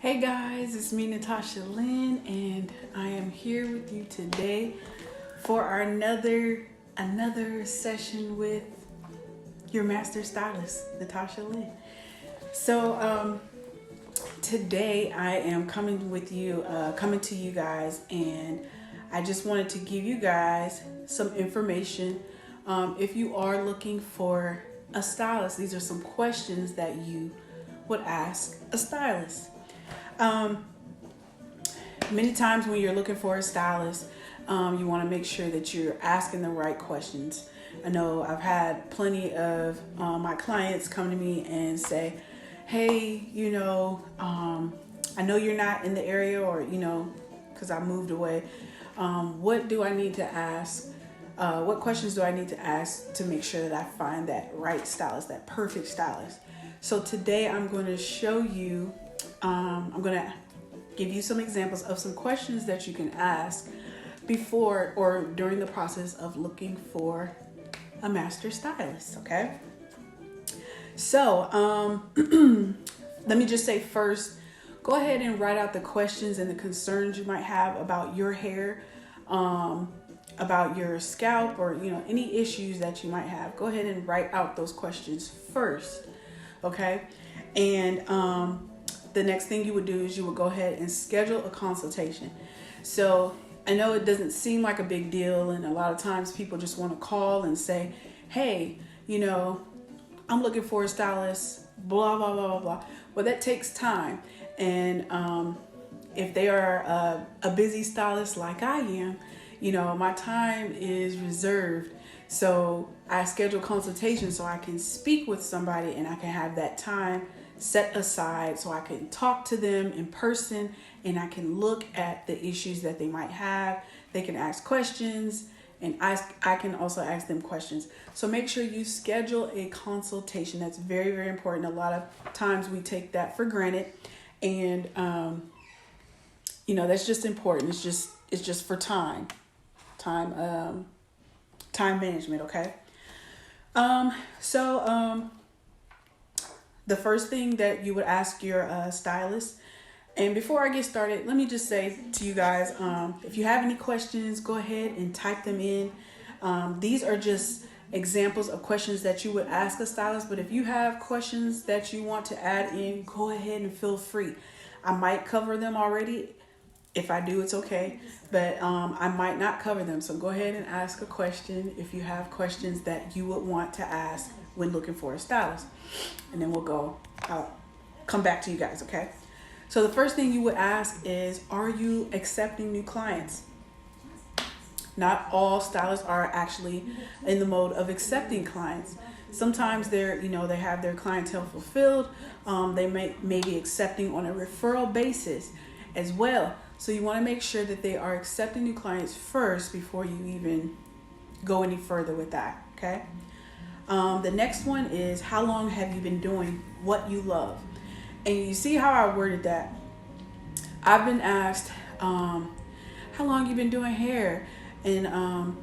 Hey guys, it's me Natasha Lynn, and I am here with you today for our another session with your master stylist, Natasha Lynn. So today I am coming to you guys, and I just wanted to give you guys some information. If you are looking for a stylist, these are some questions that you would ask a stylist. Many times when you're looking for a stylist, you want to make sure that you're asking the right questions. I know I've had plenty of my clients come to me and say, hey, I know you're not in the area, or, because I moved away. What do I need to ask? What questions do I need to ask to make sure that I find that right stylist, that perfect stylist? So today I'm going to show you, I'm going to give you some examples of some questions that you can ask before or during the process of looking for a master stylist, okay? So let me just say first, go ahead and write out the questions and the concerns you might have about your hair, about your scalp, or any issues that you might have. Go ahead and write out those questions first, okay? And the next thing you would do is you would go ahead and schedule a consultation. So I know it doesn't seem like a big deal, and a lot of times people just want to call and say, hey, I'm looking for a stylist, blah, blah, blah, blah, blah. Well, that takes time. And if they are a busy stylist like I am, my time is reserved. So I schedule consultations so I can speak with somebody and I can have that time set aside so I can talk to them in person, and I can look at the issues that they might have. They can ask questions, and I can also ask them questions. So make sure you schedule a consultation. That's very, very important. A lot of times we take that for granted, and that's just important. It's just for time management. Okay. The first thing that you would ask your stylist, and before I get started, let me just say to you guys, if you have any questions, go ahead and type them in. These are just examples of questions that you would ask a stylist, but if you have questions that you want to add in, go ahead and feel free. I might cover them already. If I do, it's okay, but I might not cover them. So go ahead and ask a question if you have questions that you would want to ask when looking for a stylist. And then I'll come back to you guys, okay? So the first thing you would ask is, are you accepting new clients? Not all stylists are actually in the mode of accepting clients. Sometimes they have their clientele fulfilled. They may be accepting on a referral basis as well. So you want to make sure that they are accepting new clients first before you even go any further with that, okay? The next one is, how long have you been doing what you love? And you see how I worded that? I've been asked, how long you been doing hair? And I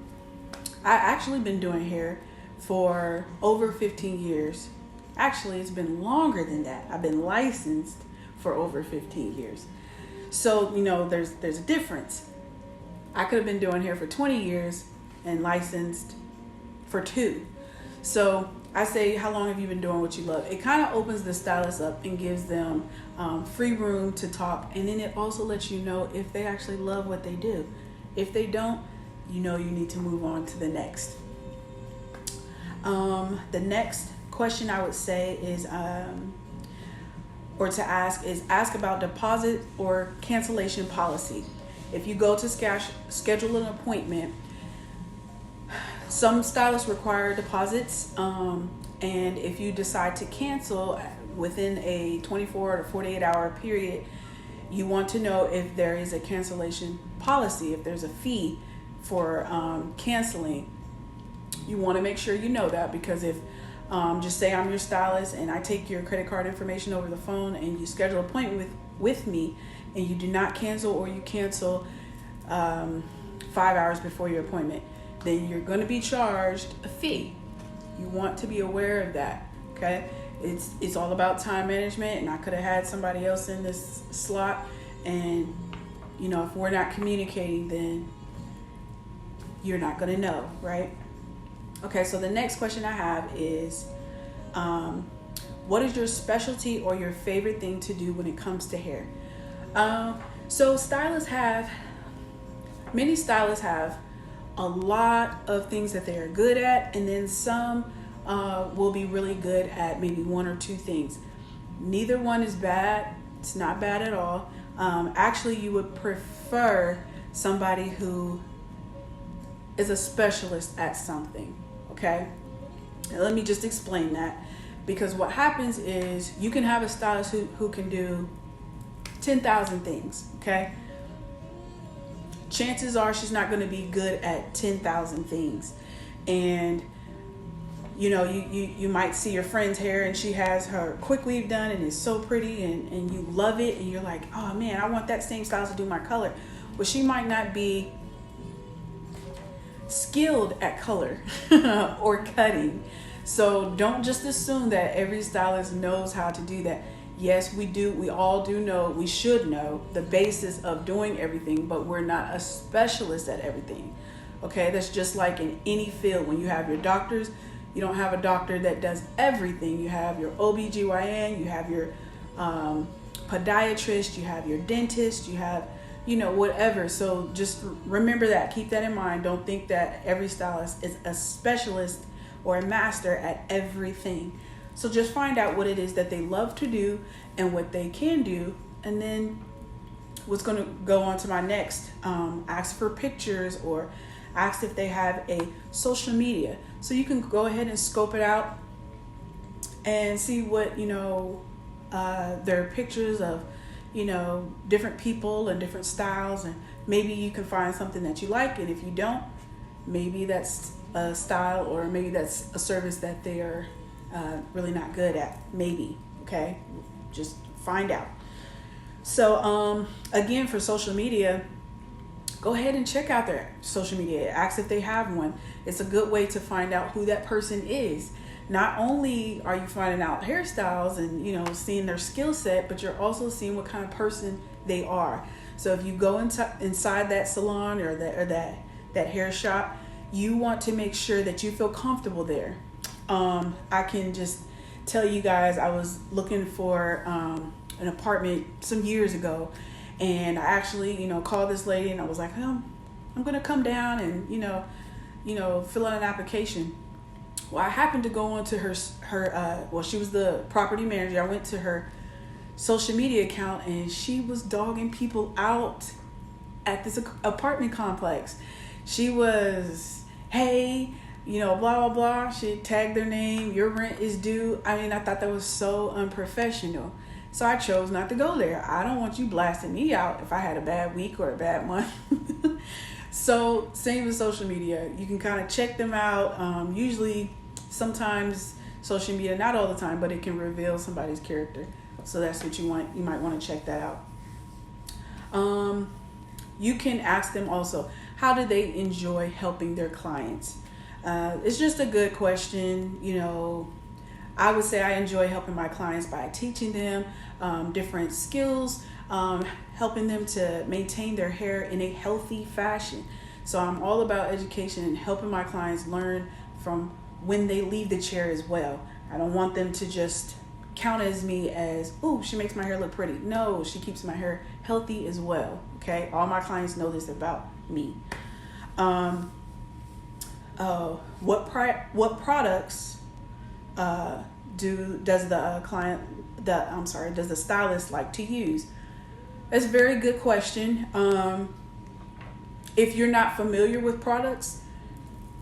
actually been doing hair for over 15 years. Actually, it's been longer than that. I've been licensed for over 15 years. So, there's a difference. I could have been doing hair for 20 years and licensed for 2. So I say, how long have you been doing what you love? It kind of opens the stylist up and gives them free room to talk. And then it also lets you know if they actually love what they do. If they don't, you need to move on to the next. The next question I would say is, ask about deposit or cancellation policy. If you go to schedule an appointment, some stylists require deposits, and if you decide to cancel within a 24 to 48 hour period, you want to know if there is a cancellation policy, if there's a fee for canceling. You want to make sure you know that, because if just say I'm your stylist and I take your credit card information over the phone and you schedule an appointment with me and you do not cancel, or you cancel 5 hours before your appointment, then you're going to be charged a fee. You want to be aware of that, okay? it's all about time management, and I could have had somebody else in this slot. And if we're not communicating, then you're not going to know, right? Okay, so the next question I have is, what is your specialty or your favorite thing to do when it comes to hair? So many stylists have a lot of things that they are good at, and then some will be really good at maybe one or two things. Neither one is bad. It's not bad at all. Actually, you would prefer somebody who is a specialist at something, okay? Now, let me just explain that, because what happens is you can have a stylist who can do 10,000 things, okay? Chances are she's not going to be good at 10,000 things. And you might see your friend's hair and she has her quick weave done and it's so pretty, and you love it, and you're like, oh man, I want that same stylist to do my color. Well, she might not be skilled at color or cutting. So don't just assume that every stylist knows how to do that. Yes, we do. We all do know, we should know the basis of doing everything, but we're not a specialist at everything. Okay, that's just like in any field. When you have your doctors, you don't have a doctor that does everything. You have your OBGYN, you have your podiatrist, you have your dentist, you have, whatever. So just remember that. Keep that in mind. Don't think that every stylist is a specialist or a master at everything. So just find out what it is that they love to do and what they can do. And then what's going to go on to my next, ask for pictures or ask if they have a social media. So you can go ahead and scope it out and see what, their pictures of, different people and different styles. And maybe you can find something that you like. And if you don't, maybe that's a style, or maybe that's a service that they are really not good at. Maybe. Okay. Just find out. So, again, for social media, go ahead and check out their social media. Ask if they have one. It's a good way to find out who that person is. Not only are you finding out hairstyles and, seeing their skill set, but you're also seeing what kind of person they are. So if you go inside that salon or that hair shop, you want to make sure that you feel comfortable there. I can just tell you guys, I was looking for an apartment some years ago, and I actually, called this lady and I was like, I'm going to come down and, fill out an application. Well, I happened to go onto her, she was the property manager. I went to her social media account and she was dogging people out at this apartment complex. She was, hey, blah, blah, blah. She tagged their name. Your rent is due. I thought that was so unprofessional. So I chose not to go there. I don't want you blasting me out if I had a bad week or a bad month. So same with social media. You can kind of check them out. Usually, sometimes social media, not all the time, but it can reveal somebody's character. So that's what you want. You might want to check that out. You can ask them also, how do they enjoy helping their clients? It's just a good question. I would say I enjoy helping my clients by teaching them different skills, helping them to maintain their hair in a healthy fashion. So I'm all about education and helping my clients learn from when they leave the chair as well. I don't want them to just count as me as, ooh, she makes my hair look pretty. No, she keeps my hair healthy as well. Okay, all my clients know this about me. What products does the stylist like to use? That's a very good question. If you're not familiar with products,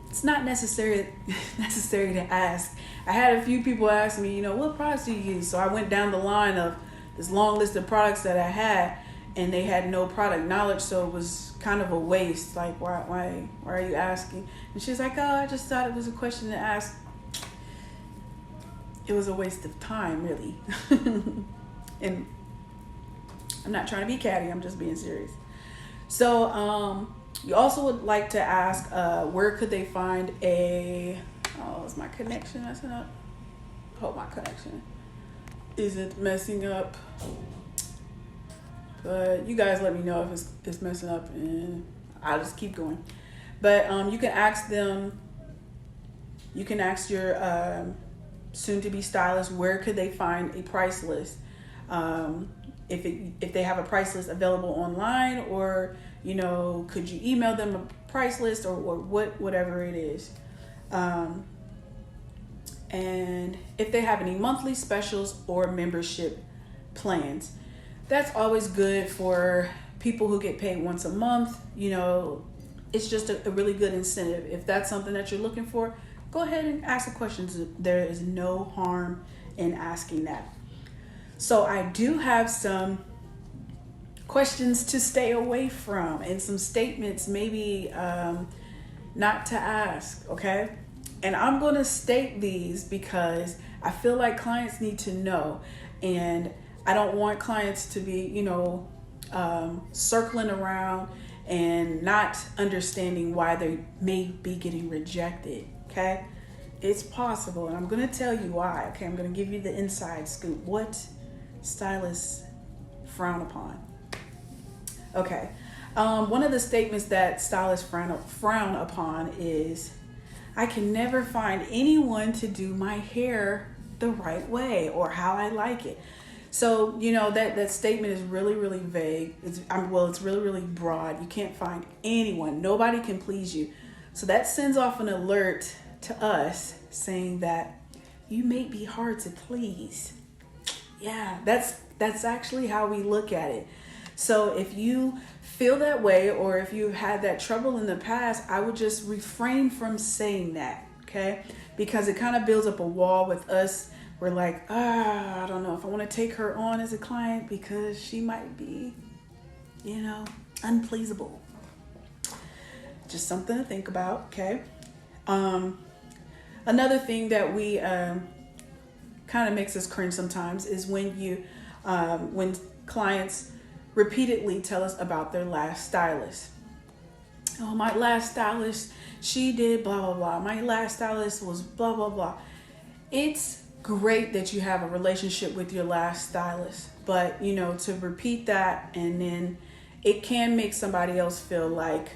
it's not necessary to ask. I had a few people ask me, what products do you use? So I went down the line of this long list of products that I had, and they had no product knowledge, so it was kind of a waste. Like, why are you asking? And she's like, oh, I just thought it was a question to ask. It was a waste of time, really. And I'm not trying to be catty, I'm just being serious. So you also would like to ask, where could they find is my connection messing up? Hope my connection isn't messing up. But you guys let me know if it's messing up, and I'll just keep going. But you can ask them, you can ask your soon-to-be stylist, where could they find a price list? If they have a price list available online, or, you know, could you email them a price list, or whatever it is. And if they have any monthly specials or membership plans. That's always good for people who get paid once a month. You know, it's just a really good incentive. If that's something that you're looking for, go ahead and ask the questions. There is no harm in asking that. So I do have some questions to stay away from, and some statements maybe not to ask, okay? And I'm going to state these because I feel like clients need to know, and I don't want clients to be, you know, circling around and not understanding why they may be getting rejected, okay? It's possible, and I'm going to tell you why, okay? I'm going to give you the inside scoop. What stylists frown upon. Okay. One of the statements that stylists frown upon is, I can never find anyone to do my hair the right way or how I like it. So, you know, that statement is really, really vague. It's really, really broad. You can't find anyone. Nobody can please you. So that sends off an alert to us saying that you may be hard to please. Yeah, that's actually how we look at it. So if you feel that way, or if you've had that trouble in the past, I would just refrain from saying that, okay? Because it kind of builds up a wall with us. We're like, I don't know if I want to take her on as a client because she might be, you know, unpleasable. Just something to think about, okay? Another thing that we kind of makes us cringe sometimes is when clients repeatedly tell us about their last stylist. Oh, my last stylist, she did blah, blah, blah. My last stylist was blah, blah, blah. It's great that you have a relationship with your last stylist, but, you know, to repeat that, and then it can make somebody else feel like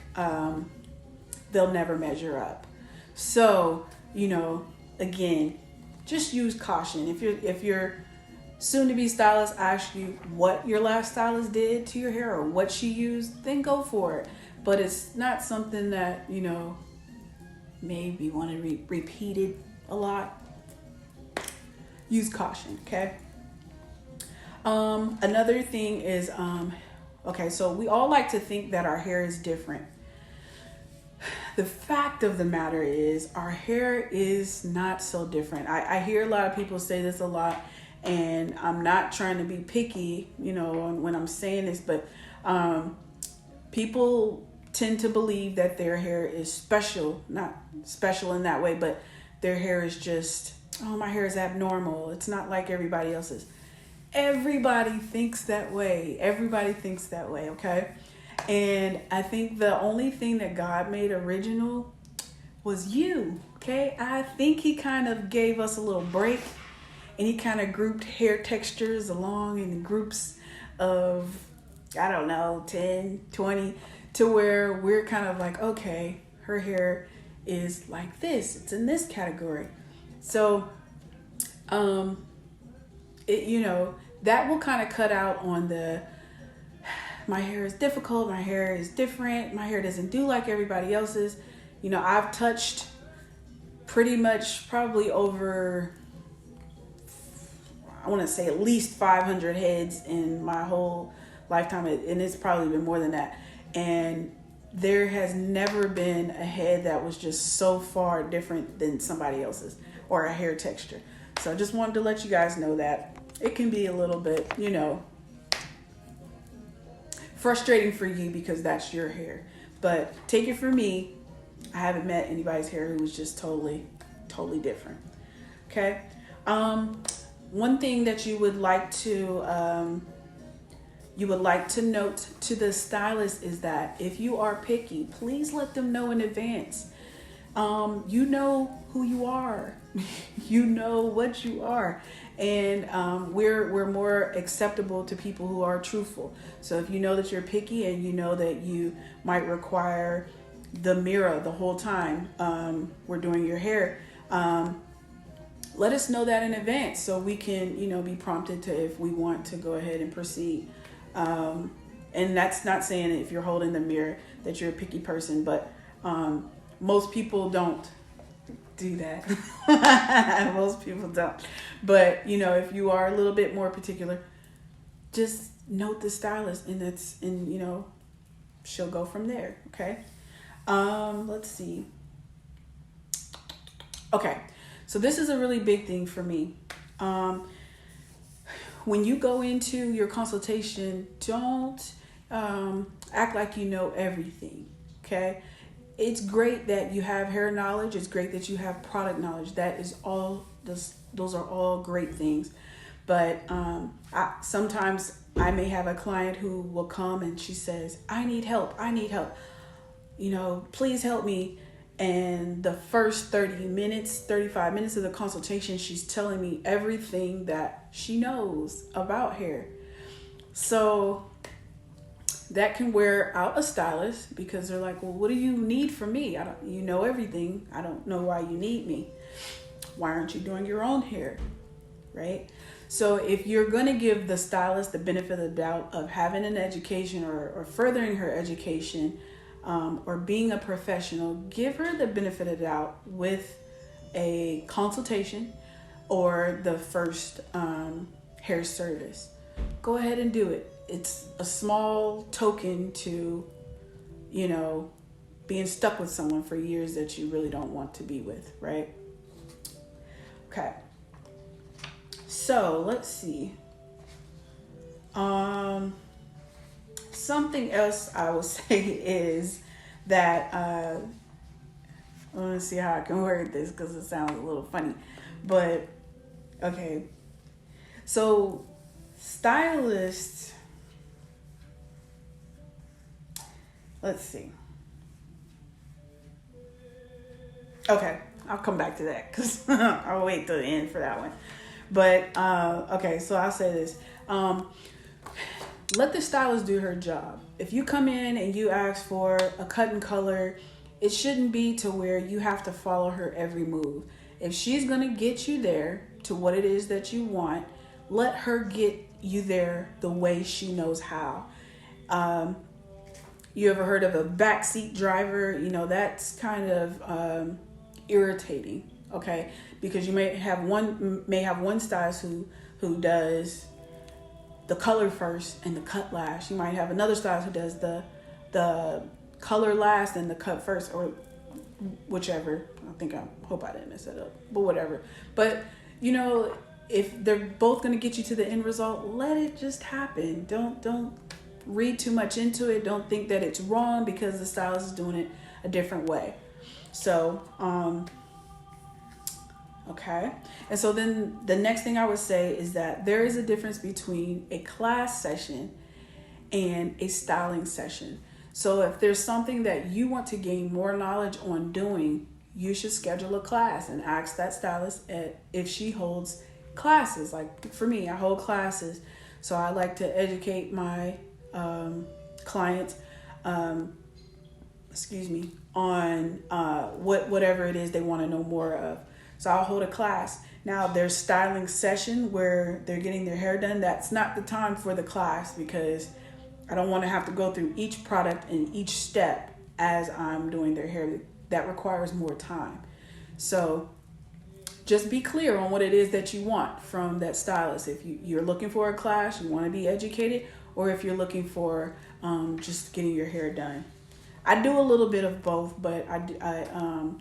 they'll never measure up. So, you know, again, just use caution. If your soon-to-be stylist asks you what your last stylist did to your hair or what she used, then go for it. But it's not something that, you know, maybe want to be repeated a lot. Use caution, okay? Another thing is, okay, so we all like to think that our hair is different. The fact of the matter is our hair is not so different. I hear a lot of people say this a lot, and I'm not trying to be picky, you know, when I'm saying this, but people tend to believe that their hair is special, not special in that way, but their hair is just, oh, my hair is abnormal. It's not like everybody else's. Everybody thinks that way. Everybody thinks that way, okay? And I think the only thing that God made original was you, okay? I think he kind of gave us a little break, and he kind of grouped hair textures along in groups of, I don't know, 10, 20, to where we're kind of like, okay, her hair is like this. It's in this category. So, you know, that will kind of cut out on the, my hair is difficult, my hair is different, my hair doesn't do like everybody else's. You know, I've touched pretty much probably over, I want to say at least 500 heads in my whole lifetime, and it's probably been more than that. And there has never been a head that was just so far different than somebody else's, or a hair texture. So I just wanted to let you guys know that it can be a little bit, you know, frustrating for you because that's your hair. But take it from me, I haven't met anybody's hair who was just totally different. Okay. One thing that you would like to note to the stylist is that if you are picky, please let them know in advance. You know who you are. You know what you are. And we're more acceptable to people who are truthful. So if you know that you're picky and you know that you might require the mirror the whole time we're doing your hair, let us know that in advance so we can, be prompted to if we want to go ahead and proceed. And that's not saying if you're holding the mirror that you're a picky person, but most people don't do that. Most people don't. But, if you are a little bit more particular, just note the stylist and she'll go from there. Okay. Let's see. Okay. So this is a really big thing for me. When you go into your consultation, don't act like you know everything. Okay. It's great that you have hair knowledge. It's great that you have product knowledge. That is all. Those are all great things. But sometimes I may have a client who will come and she says, "I need help. I need help. Please help me." And the first 30 minutes, 35 minutes of the consultation, she's telling me everything that she knows about hair. So that can wear out a stylist because they're like, well, what do you need from me? You know everything. I don't know why you need me. Why aren't you doing your own hair? Right? So if you're going to give the stylist the benefit of the doubt of having an education or furthering her education, or being a professional, give her the benefit of the doubt with a consultation or the first hair service. Go ahead and do it. It's a small token to, being stuck with someone for years that you really don't want to be with, right? Okay. So let's see. Something else I will say is that I want to see how I can word this because it sounds a little funny, but okay. So stylists, let's see. Okay, I'll come back to that because I'll wait till the end for that one. But okay, so I'll say this. Let the stylist do her job. If you come in and you ask for a cut and color, it shouldn't be to where you have to follow her every move. If she's going to get you there to what it is that you want, let her get you there the way she knows how. You ever heard of a backseat driver? That's kind of irritating, okay? Because you may have one stylist who does the color first and the cut last. You might have another stylist who does the color last and the cut first, or whichever. I hope I didn't mess that up, but whatever. But if they're both going to get you to the end result, let it just happen. Don't read too much into it. Don't think that it's wrong because the stylist is doing it a different way. So okay. And so then the next thing I would say is that there is a difference between a class session and a styling session. So if there's something that you want to gain more knowledge on doing, you should schedule a class and ask that stylist if she holds classes. Like for me, I hold classes. So I like to educate my clients, on whatever it is they want to know more of. So I'll hold a class. Now there's styling session where they're getting their hair done. That's not the time for the class because I don't want to have to go through each product and each step as I'm doing their hair. That requires more time. So just be clear on what it is that you want from that stylist. If you're looking for a class, you want to be educated, or if you're looking for just getting your hair done. I do a little bit of both, but I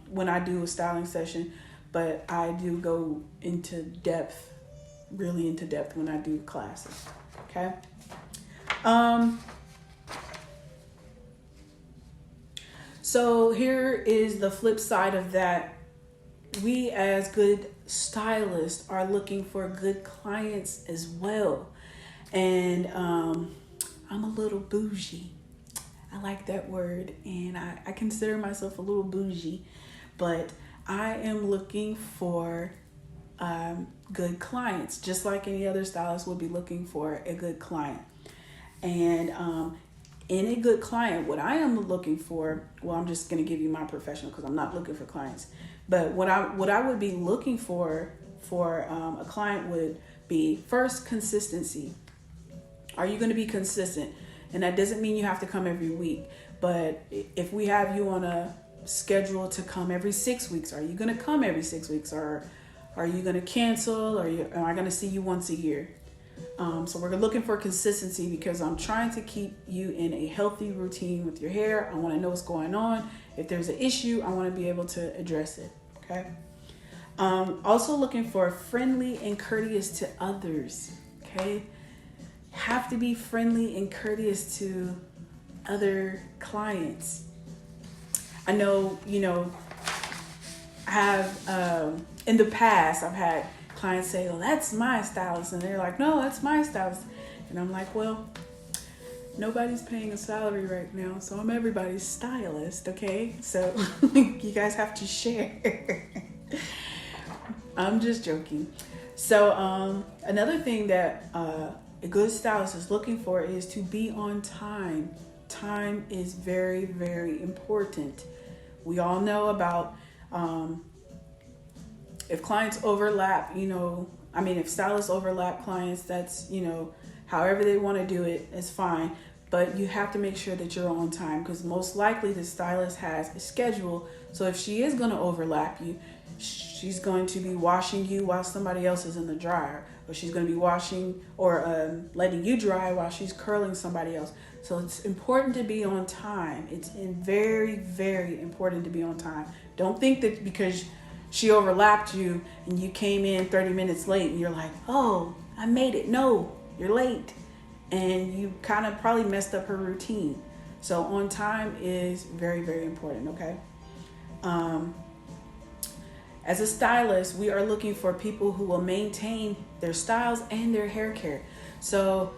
when I do a styling session, but I do go into depth, really into depth when I do classes. Okay. So here is the flip side of that. We as good stylists are looking for good clients as well. And I'm a little bougie. I like that word, and I consider myself a little bougie. but I am looking for good clients, just like any other stylist would be looking for a good client. And in a good client, what I am looking for, well, I'm just going to give you my professional because I'm not looking for clients, but what I would be looking for a client would be, first, consistency. Are you going to be consistent? And that doesn't mean you have to come every week, but if we have you on a schedule to come every 6 weeks, are you going to come every 6 weeks, or are you going to cancel, or am I going to see you once a year? So we're looking for consistency because I'm trying to keep you in a healthy routine with your hair. I want to know what's going on. If there's an issue, I want to be able to address it. Okay. Also looking for friendly and courteous to others. Okay. Have to be friendly and courteous to other clients. I know, I have, in the past, I've had clients say, "Oh, that's my stylist," and they're like, "No, that's my stylist," and I'm like, "Well, nobody's paying a salary right now, so I'm everybody's stylist, okay? So you guys have to share." I'm just joking. So another thing that a good stylist is looking for is to be on time. Time is very, very important. We all know about if clients overlap, if stylists overlap clients, that's, however they want to do it is fine. But you have to make sure that you're on time, because most likely the stylist has a schedule. So if she is going to overlap you, she's going to be washing you while somebody else is in the dryer, or she's going to be washing or letting you dry while she's curling somebody else. So it's important to be on time. It's very, very important to be on time. Don't think that because she overlapped you and you came in 30 minutes late and you're like, "Oh, I made it." No, you're late. And you kind of probably messed up her routine. So on time is very, very important, okay? As a stylist, we are looking for people who will maintain their styles and their hair care. So,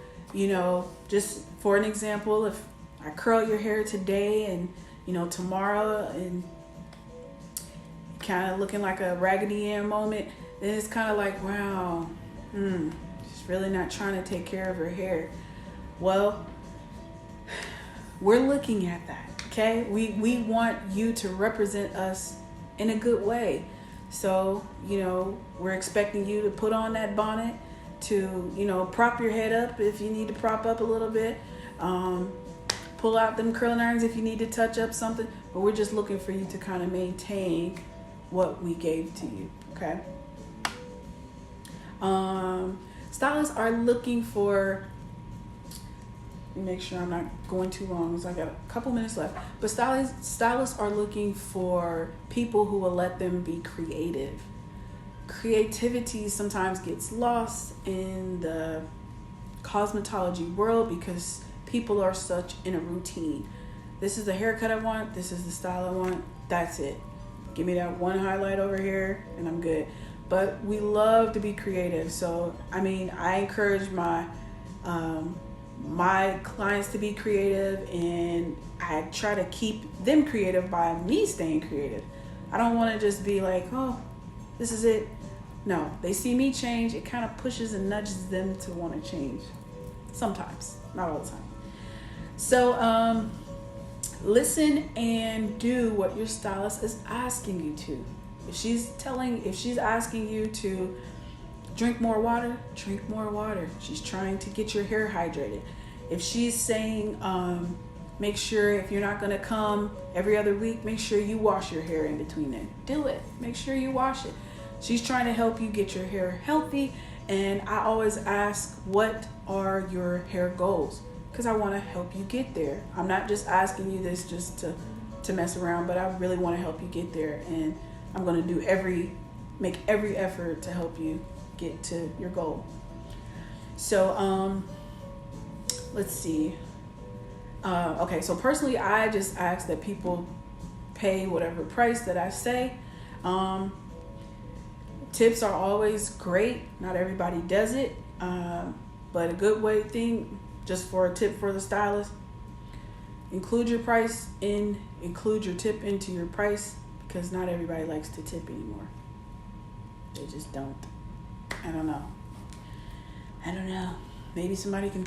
just for an example, if I curl your hair today and, tomorrow and kind of looking like a Raggedy Ann moment, then it's kind of like, wow, she's really not trying to take care of her hair. Well, we're looking at that, okay? We want you to represent us in a good way. So, we're expecting you to put on that bonnet, to, prop your head up if you need to prop up a little bit, pull out them curling irons if you need to touch up something, but we're just looking for you to kind of maintain what we gave to you, okay? Stylists are looking for, let me make sure I'm not going too long because I got a couple minutes left, but stylists are looking for people who will let them be creative. Creativity sometimes gets lost in the cosmetology world because people are such in a routine. This is the haircut I want, this is the style I want, that's it. Give me that one highlight over here and I'm good. But we love to be creative. So, I encourage my clients to be creative, and I try to keep them creative by me staying creative. I don't want to just be like, "Oh, this is it." No, they see me change. It kind of pushes and nudges them to want to change. Sometimes, not all the time. So, listen and do what your stylist is asking you to. If she's asking you to drink more water, drink more water. She's trying to get your hair hydrated. If she's saying, make sure if you're not going to come every other week, make sure you wash your hair in between then. Do it. Make sure you wash it. She's trying to help you get your hair healthy. And I always ask, what are your hair goals? Because I want to help you get there. I'm not just asking you this just to mess around, but I really want to help you get there. And I'm going to make every effort to help you get to your goal. So, let's see. Okay, so personally, I just ask that people pay whatever price that I say. Tips are always great. Not everybody does it, but a good thing, just for a tip for the stylist, include your tip into your price, because not everybody likes to tip anymore. They just don't. I don't know. Maybe somebody can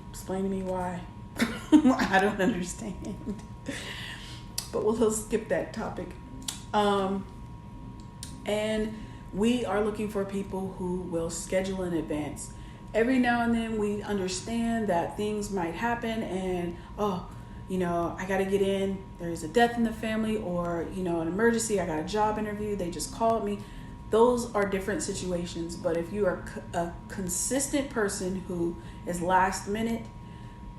explain to me why. I don't understand. But we'll skip that topic. And we are looking for people who will schedule in advance. Every now and then we understand that things might happen and, I got to get in. There's a death in the family or, an emergency. I got a job interview. They just called me. Those are different situations. But if you are a consistent person who is last minute,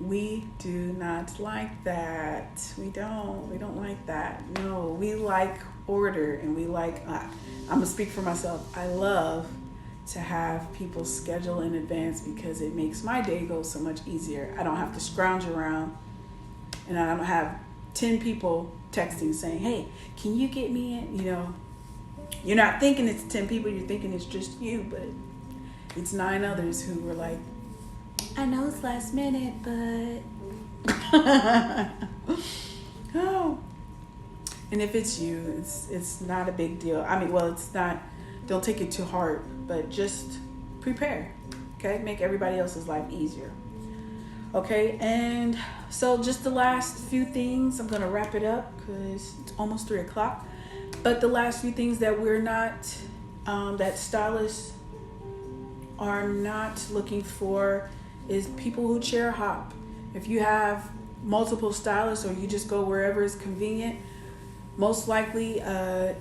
we do not like that. We don't like that. No, we like order, and we like, I'm going to speak for myself. I love to have people schedule in advance because it makes my day go so much easier. I don't have to scrounge around, and I don't have 10 people texting saying, hey, can you get me in? You're not thinking it's 10 people, you're thinking it's just you, but it's 9 others who were like, I know it's last minute, but oh. And if it's you, it's not a big deal. It's not, don't take it too hard, but just prepare, okay? Make everybody else's life easier. Okay, and so just the last few things, I'm gonna wrap it up because it's almost 3:00. But the last few things that we're not, that stylists are not looking for is people who chair hop. If you have multiple stylists or you just go wherever is convenient, most likely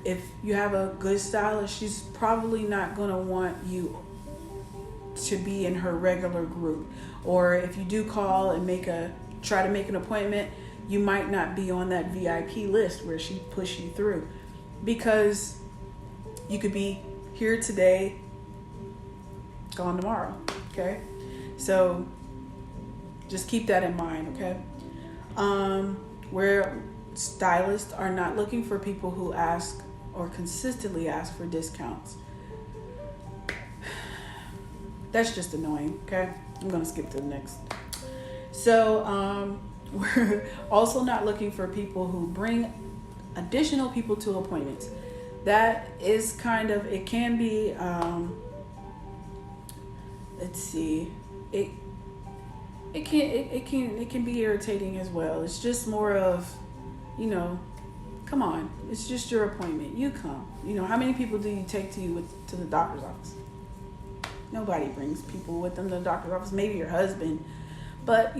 if you have a good stylist, she's probably not going to want you to be in her regular group. Or if you do call and try to make an appointment, you might not be on that VIP list where she push you through, because you could be here today, gone tomorrow. Okay, so just keep that in mind. Okay, where stylists are not looking for people who ask or consistently ask for discounts. That's just annoying. Okay, I'm gonna skip to the next. So we're also not looking for people who bring additional people to appointments. That is kind of, it can be, let's see, it can be irritating as well. It's just more of, come on, it's just your appointment. You come. How many people do you take to the doctor's office? Nobody brings people with them to the doctor's office. Maybe your husband, but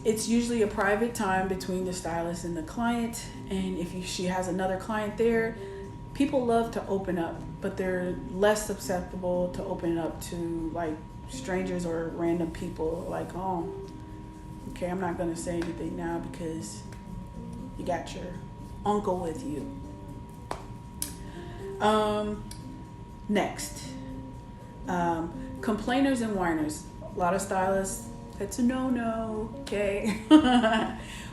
it's usually a private time between the stylist and the client. And if she has another client there, people love to open up, but they're less susceptible to open up to like strangers or random people. Like, oh, okay, I'm not going to say anything now because you got your uncle with you. Next, complainers and whiners. A lot of stylists, that's a no-no, okay?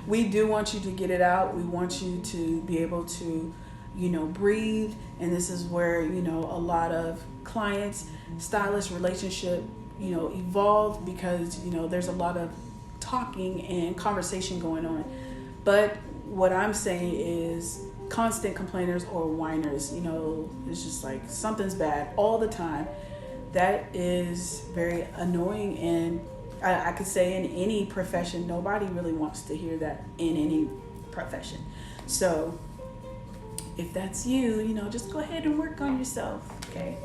We do want you to get it out. We want you to be able to, breathe. And this is where, a lot of clients, stylist relationship, evolve because, there's a lot of talking and conversation going on. But what I'm saying is constant complainers or whiners, it's just like something's bad all the time. That is very annoying, and I could say in any profession, nobody really wants to hear that in any profession. So if that's you, just go ahead and work on yourself, okay?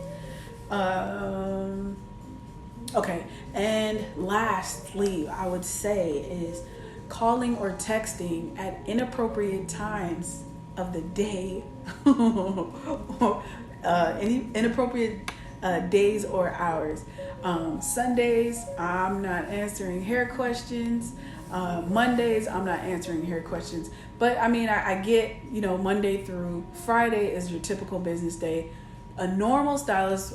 Okay, and lastly, I would say is calling or texting at inappropriate times of the day, any inappropriate days or hours. Sundays, I'm not answering hair questions. Mondays, I'm not answering hair questions. But I get, Monday through Friday is your typical business day. A normal stylist,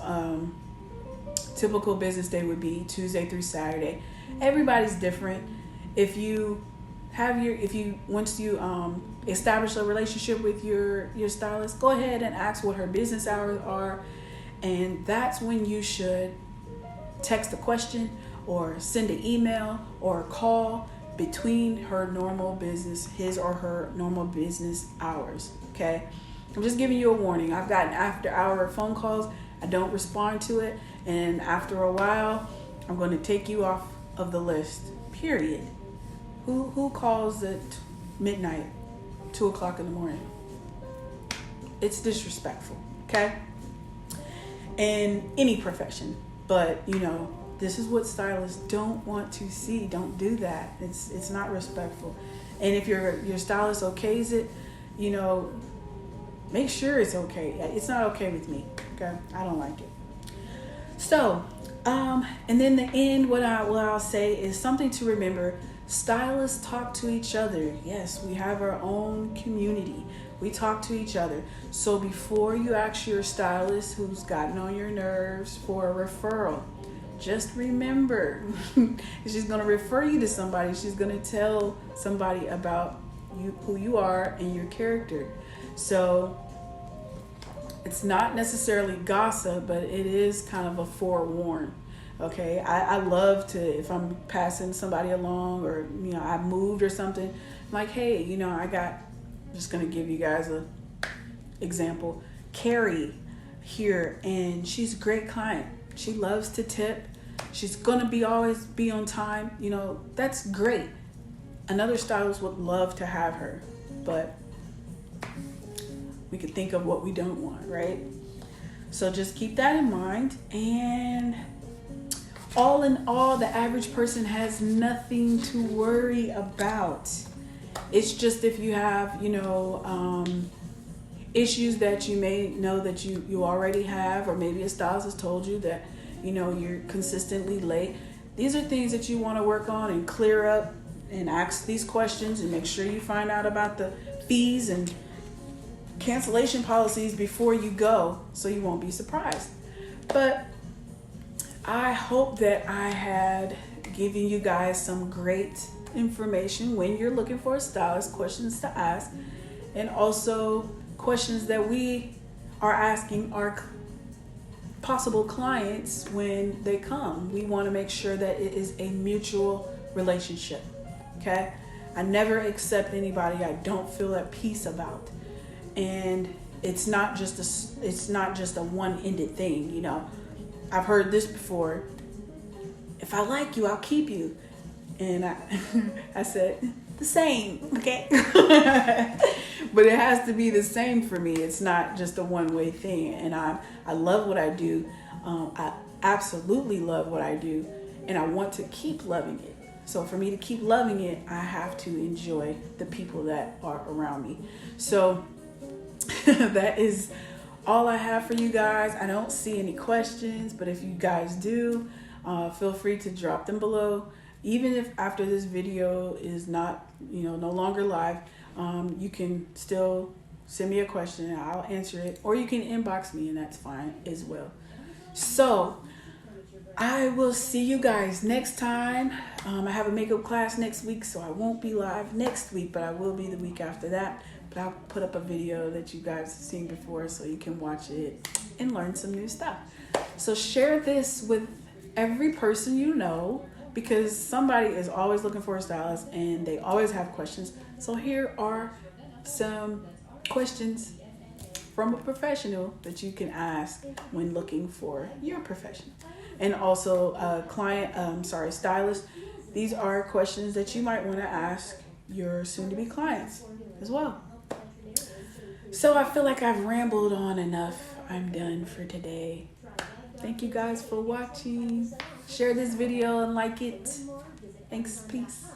typical business day would be Tuesday through Saturday. Everybody's different. Once you establish a relationship with your stylist, go ahead and ask what her business hours are. And that's when you should text a question or send an email or call between her normal business, his or her normal business hours. Okay, I'm just giving you a warning. I've gotten after hour phone calls. I don't respond to it, and after a while, I'm going to take you off of the list. Period. Who calls at midnight, 2 o'clock in the morning? It's disrespectful. Okay. In any profession, but you know, this is what stylists don't want to see. Don't do that. It's not respectful. And if your stylist okays it, you know, make sure it's okay. It's not okay with me. Okay, I don't like it. So, and then the end, what I'll say is something to remember. Stylists talk to each other. Yes, we have our own community. We talk to each other. So before you ask your stylist who's gotten on your nerves for a referral, just remember, she's going to refer you to somebody. She's going to tell somebody about you, who you are and your character. So it's not necessarily gossip, but it is kind of a forewarn. Okay, I love to, if I'm passing somebody along or, you know, I moved or something, I'm like, hey, you know, I'm just going to give you guys a example. Carrie here, and she's a great client. She loves to tip. She's going to always be on time. You know, that's great. Another stylist would love to have her, but we could think of what we don't want, right? So just keep that in mind. And all in all, the average person has nothing to worry about. It's just if you have, you know, issues that you may know that you already have, or maybe a stylist has told you that, you know, you're consistently late. These are things that you want to work on and clear up, and ask these questions and make sure you find out about the fees and cancellation policies before you go, so you won't be surprised. But I hope that I had given you guys some great information when you're looking for a stylist, questions to ask, and also questions that we are asking our possible clients when they come. We want to make sure that it is a mutual relationship. Okay? I never accept anybody I don't feel at peace about. And it's not just a one-ended thing, you know. I've heard this before. If I like you, I'll keep you. And I said, the same, okay? But it has to be the same for me. It's not just a one-way thing. And I love what I do. I absolutely love what I do. And I want to keep loving it. So for me to keep loving it, I have to enjoy the people that are around me. So that is all I have for you guys. I don't see any questions, but if you guys do, feel free to drop them below. Even if after this video is not, you know, no longer live, you can still send me a question and I'll answer it, or you can inbox me and that's fine as well. So I will see you guys next time. I have a makeup class next week, so I won't be live next week, but I will be the week after that. But I'll put up a video that you guys have seen before so you can watch it and learn some new stuff. So share this with every person you know, because somebody is always looking for a stylist and they always have questions. So here are some questions from a professional that you can ask when looking for your profession. And also stylist, these are questions that you might want to ask your soon-to-be clients as well. So I feel like I've rambled on enough. I'm done for today. Thank you guys for watching. Share this video and like it. Thanks. Peace.